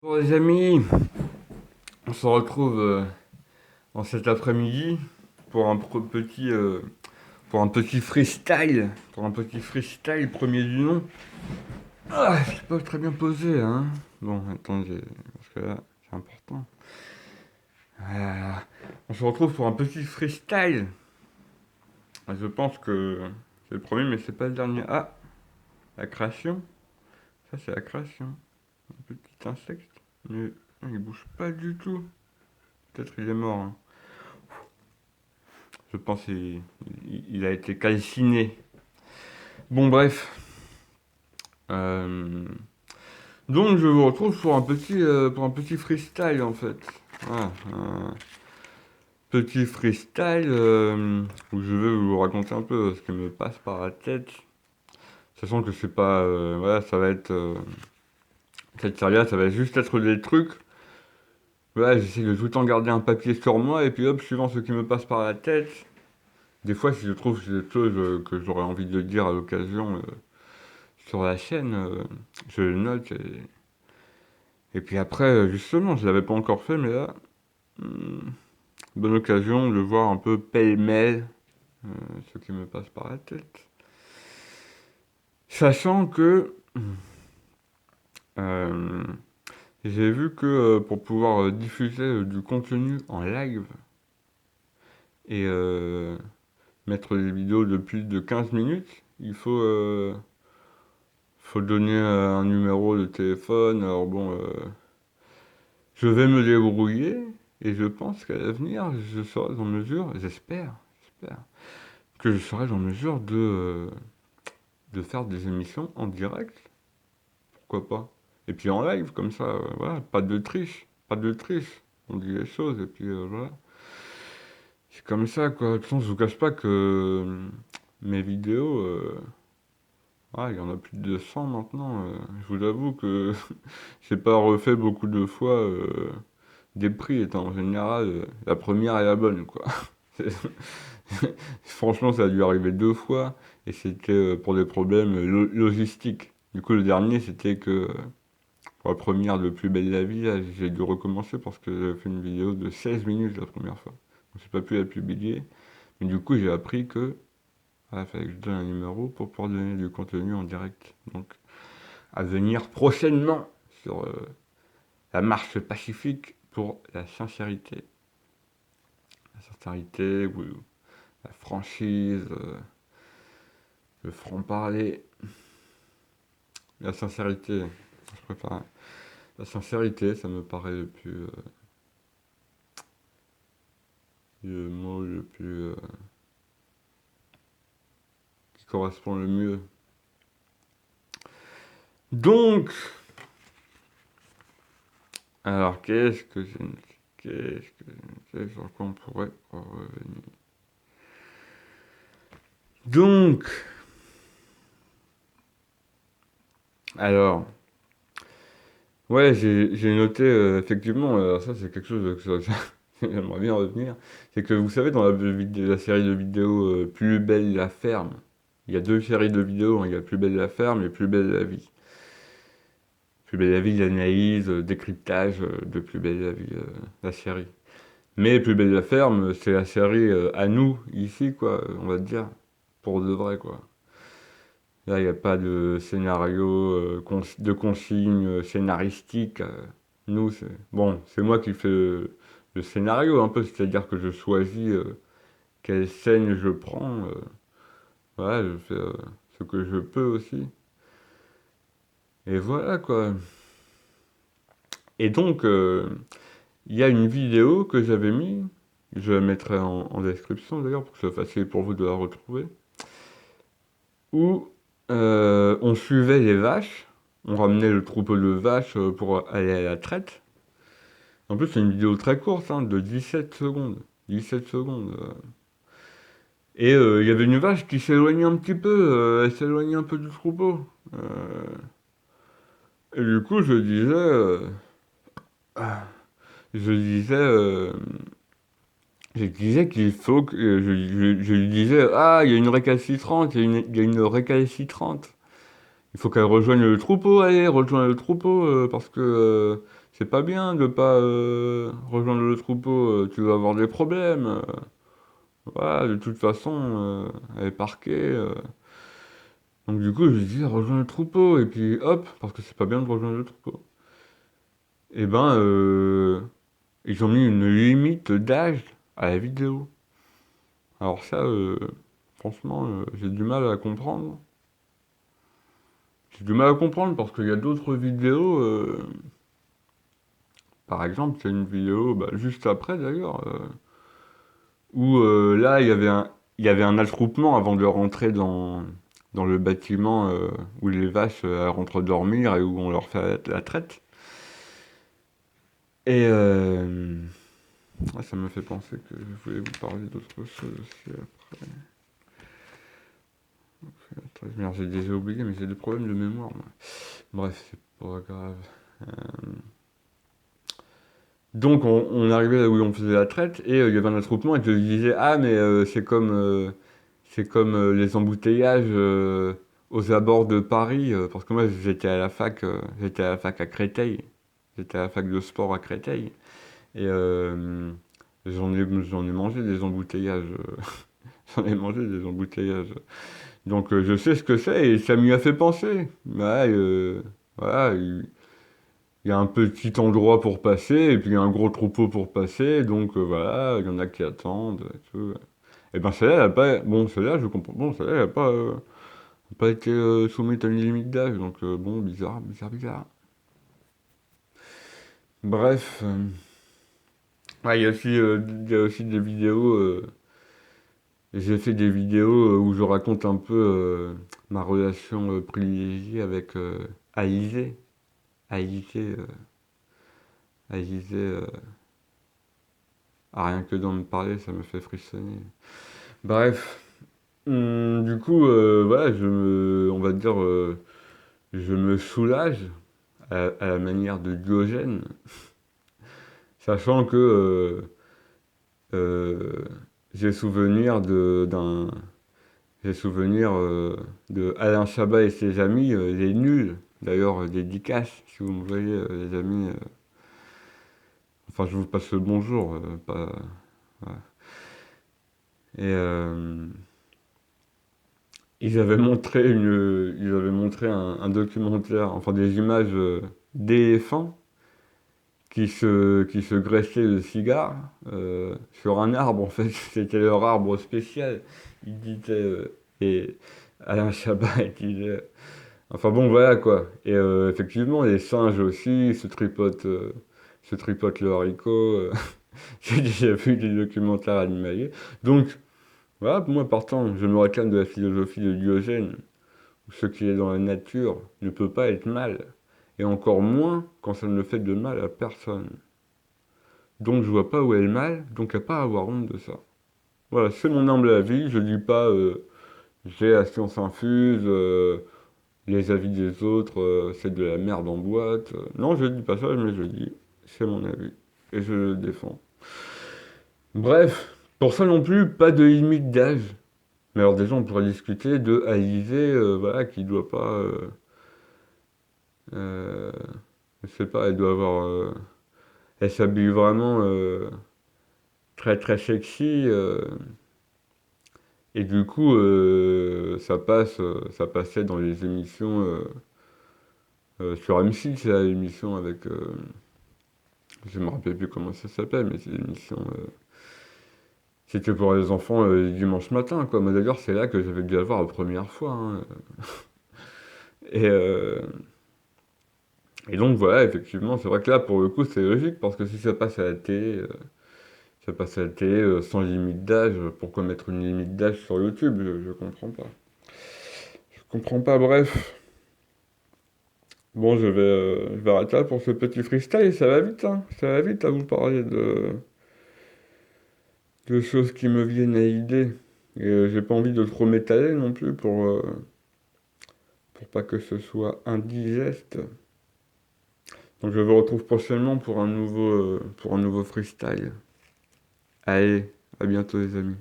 Bon les amis, on se retrouve en cet après-midi pour un petit freestyle premier du nom. Ah, je suis pas très bien posé hein. Bon, attendez, parce que là, c'est important. Ah, on se retrouve pour un petit freestyle. Je pense que c'est le premier, mais c'est pas le dernier. Ah, la création. Ça, c'est la création. Un petit insecte. Mais il bouge pas du tout. Peut-être il est mort, hein. Je pense qu'il a été calciné. Bon, bref. Euh, donc, je vous retrouve pour un petit freestyle, en fait. Voilà, un petit freestyle où je vais vous raconter un peu ce qui me passe par la tête. Sachant que c'est pas. Voilà, ça va être. Cette série-là, ça va juste être des trucs. Voilà, j'essaie de tout le temps garder un papier sur moi, et puis hop, suivant ce qui me passe par la tête. Des fois, si je trouve des choses que j'aurais envie de dire à l'occasion, sur la chaîne, je le note. Et puis après, justement, je l'avais pas encore fait, mais là, bonne occasion de voir un peu pêle-mêle ce qui me passe par la tête. Sachant que euh, j'ai vu que pour pouvoir diffuser du contenu en live et mettre des vidéos de plus de 15 minutes, il faut donner un numéro de téléphone. Alors bon, je vais me débrouiller et je pense qu'à l'avenir, je serai en mesure, j'espère, que je serai en mesure de faire des émissions en direct. Pourquoi pas? Et puis en live, comme ça, voilà, pas de triche, pas de triche. On dit les choses et puis voilà. C'est comme ça, quoi. De toute façon, je vous cache pas que mes vidéos, il y en a plus de 200 maintenant. Je vous avoue que j'ai pas refait beaucoup de fois des prix, étant en général, la première est la bonne, quoi. Franchement, ça a dû arriver 2 fois et c'était pour des problèmes logistiques. Du coup, le dernier, c'était que pour la première de Plus belle la vie, là, j'ai dû recommencer parce que j'avais fait une vidéo de 16 minutes la première fois. Donc, j'ai pas pu la publier. Mais du coup, j'ai appris que fallait que je donne un numéro pour pouvoir donner du contenu en direct. Donc, à venir prochainement sur la marche pacifique pour la sincérité. La sincérité, ou la franchise, le franc-parler. La sincérité, je préfère. La sincérité, ça me paraît le mot le plus qui correspond le mieux. Donc, alors qu'est-ce que sur quoi on pourrait revenir? Donc, alors, ouais, j'ai noté effectivement, ça c'est quelque chose que j'aimerais bien revenir, c'est que vous savez dans la série de vidéos Plus belle la ferme, il y a 2 séries de vidéos, hein, il y a Plus belle la ferme et Plus belle la vie. Plus belle la vie, l'analyse, décryptage de Plus belle la vie, la série. Mais Plus belle la ferme, c'est la série à nous, ici, quoi, on va dire, pour de vrai, quoi. Là, il n'y a pas de scénario, de consignes scénaristiques. Nous, c'est moi qui fais le scénario, un peu, c'est-à-dire que je choisis quelle scène je prends. Voilà, je fais ce que je peux aussi. Et voilà, quoi. Et donc, il y a une vidéo que j'avais mis, je la mettrai en description d'ailleurs pour que ce soit facile pour vous de la retrouver, où on suivait les vaches, on ramenait le troupeau de vaches pour aller à la traite. En plus, c'est une vidéo très courte, hein, de 17 secondes. 17 secondes. Et il y avait une vache qui s'éloignait un petit peu, elle s'éloignait un peu du troupeau. Euh, et du coup, je disais, je disais qu'il faut que. Je lui disais, ah, il y a une récalcitrante, il y a une récalcitrante. Il faut qu'elle rejoigne le troupeau, allez, rejoins le troupeau, parce que c'est pas bien de pas rejoindre le troupeau, tu vas avoir des problèmes. Voilà, de toute façon, elle est parquée. Donc du coup, je lui dis, rejoins le troupeau, et puis hop, parce que c'est pas bien de rejoindre le troupeau. Et ben, ils ont mis une limite d'âge à la vidéo. Alors ça, franchement, j'ai du mal à comprendre. J'ai du mal à comprendre parce qu'il y a d'autres vidéos, par exemple, c'est une vidéo, bah, juste après d'ailleurs, où là, il y avait un attroupement avant de rentrer dans le bâtiment où les vaches rentrent dormir et où on leur fait la traite. Et ça me fait penser que je voulais vous parler d'autre chose aussi après. Merde, j'ai déjà oublié, mais j'ai des problèmes de mémoire, moi. Bref, c'est pas grave. Euh, Donc on arrivait là où on faisait la traite et il y avait un attroupement et je disais ah mais c'est comme les embouteillages aux abords de Paris parce que moi j'étais à la fac à Créteil, j'étais à la fac de sport à Créteil et j'en ai mangé des embouteillages, j'en ai mangé des embouteillages. Donc je sais ce que c'est et ça m'y a fait penser. Ouais, voilà, il y a un petit endroit pour passer, et puis il y a un gros troupeau pour passer, donc voilà, il y en a qui attendent, et tout. Et ben celle-là, elle a pas... Bon, celle-là, je comprends. Bon, celle-là, elle a pas été soumise à une limite d'âge, donc bon, bizarre, bizarre, bizarre. Bref, ouais, il y a aussi des vidéos, j'ai fait des vidéos où je raconte un peu ma relation privilégiée avec Alizé. Alizé, Alizé, rien que d'en me parler, ça me fait frissonner. Bref, du coup, voilà, on va dire, je me soulage à la manière de Diogène, sachant que euh, j'ai souvenir j'ai souvenir de Alain Chabat et ses amis, les nuls. D'ailleurs, dédicace, si vous me voyez, les amis. Enfin, je vous passe le bonjour, pas. Voilà. Et ils avaient montré un documentaire, enfin des images d'éléphants qui se graissaient le cigare sur un arbre, en fait. C'était leur arbre spécial. Ils disaient, et Alain Chabat, il disait, enfin bon, voilà quoi. Et effectivement, les singes aussi se tripotent le haricot. J'ai déjà vu des documentaires animaliers. Donc, voilà, moi partant, je me réclame de la philosophie de Diogène. Ce qui est dans la nature ne peut pas être mal, et encore moins quand ça ne fait de mal à personne. Donc je vois pas où est le mal, donc à pas à avoir honte de ça. Voilà, c'est mon humble avis, je dis pas j'ai la science infuse, les avis des autres, c'est de la merde en boîte. Non, je dis pas ça, mais je dis c'est mon avis, et je le défends. Bref, pour ça non plus, pas de limite d'âge. Mais alors déjà on pourrait discuter de Alizée, voilà, qui doit pas... Euh, je sais pas, elle doit avoir. Elle s'habille vraiment très très sexy. Et du coup, ça passait dans les émissions sur M6, là, l'émission avec. Je me rappelle plus comment ça s'appelle, mais c'est l'émission. C'était pour les enfants dimanche matin, quoi. Moi d'ailleurs, c'est là que j'avais dû la voir la première fois, hein. Et, et donc voilà, effectivement, c'est vrai que là, pour le coup, c'est logique, parce que si ça passe à la télé. Ça passe à la télé sans limite d'âge. Pourquoi mettre une limite d'âge sur YouTube? Je comprends pas. Je comprends pas, bref. Bon, je vais arrêter là pour ce petit freestyle. Ça va vite, hein. Ça va vite à vous parler de choses qui me viennent à l'idée. Et j'ai pas envie de trop m'étaler non plus pour pas que ce soit indigeste. Donc je vous retrouve prochainement pour un nouveau freestyle. Allez, à bientôt les amis.